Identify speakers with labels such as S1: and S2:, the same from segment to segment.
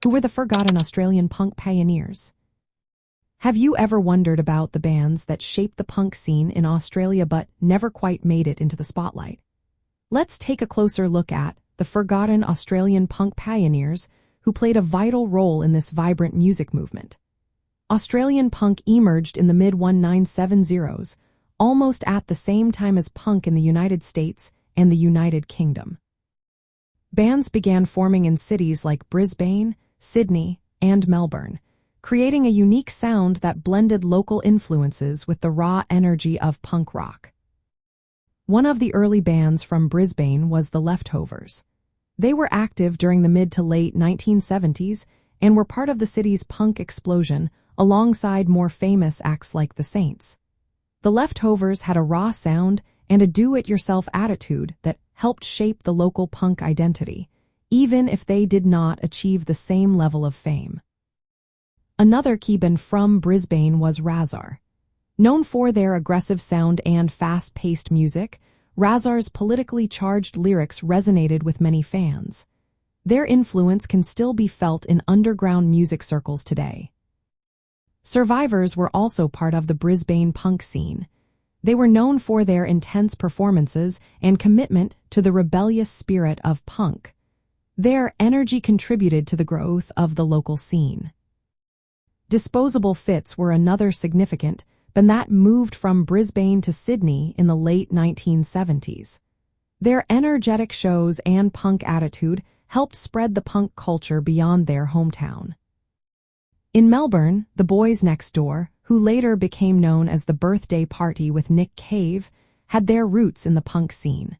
S1: who were the forgotten Australian punk pioneers. Have you ever wondered about the bands that shaped the punk scene in Australia but never quite made it into the spotlight? Let's take a closer look at the forgotten Australian punk pioneers who played a vital role in this vibrant music movement. Australian punk emerged in the mid-1970s, almost at the same time as punk in the United States and the United Kingdom. Bands began forming in cities like Brisbane, Sydney, and Melbourne, creating a unique sound that blended local influences with the raw energy of punk rock. One of the early bands from Brisbane was the Leftovers. They were active during the mid to late 1970s and were part of the city's punk explosion alongside more famous acts like the Saints. The Leftovers had a raw sound and a do-it-yourself attitude that helped shape the local punk identity, even if they did not achieve the same level of fame. Another key band from Brisbane was Razar. Known for their aggressive sound and fast-paced music, Razar's politically charged lyrics resonated with many fans. Their influence can still be felt in underground music circles today. Survivors were also part of the Brisbane punk scene. They were known for their intense performances and commitment to the rebellious spirit of punk. Their energy contributed to the growth of the local scene. Disposable Fits were another significant band that moved from Brisbane to Sydney in the late 1970s. Their energetic shows and punk attitude helped spread the punk culture beyond their hometown. In Melbourne, the Boys Next Door, who later became known as the Birthday Party with Nick Cave, had their roots in the punk scene.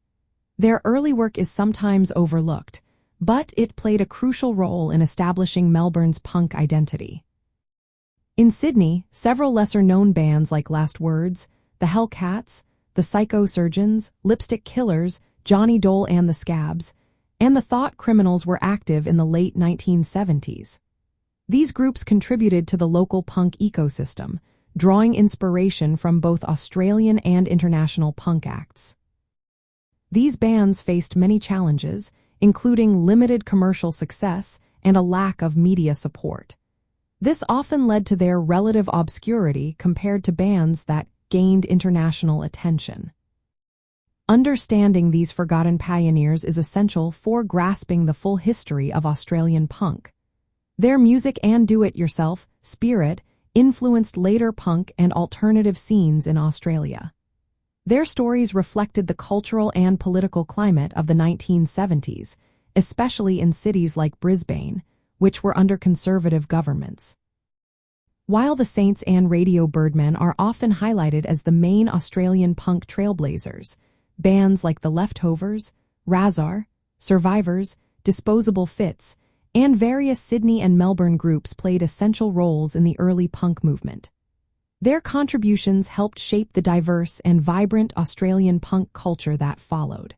S1: Their early work is sometimes overlooked, but it played a crucial role in establishing Melbourne's punk identity. In Sydney, several lesser-known bands like Last Words, the Hellcats, the Psycho Surgeons, Lipstick Killers, Johnny Dole and the Scabs, and the Thought Criminals were active in the late 1970s. These groups contributed to the local punk ecosystem, drawing inspiration from both Australian and international punk acts. These bands faced many challenges, including limited commercial success and a lack of media support. This often led to their relative obscurity compared to bands that gained international attention. Understanding these forgotten pioneers is essential for grasping the full history of Australian punk. Their music and do-it-yourself spirit influenced later punk and alternative scenes in Australia. Their stories reflected the cultural and political climate of the 1970s, especially in cities like Brisbane, which were under conservative governments. While the Saints and Radio Birdmen are often highlighted as the main Australian punk trailblazers, bands like the Leftovers, Razar, Survivors, Disposable Fits, and various Sydney and Melbourne groups played essential roles in the early punk movement. Their contributions helped shape the diverse and vibrant Australian punk culture that followed.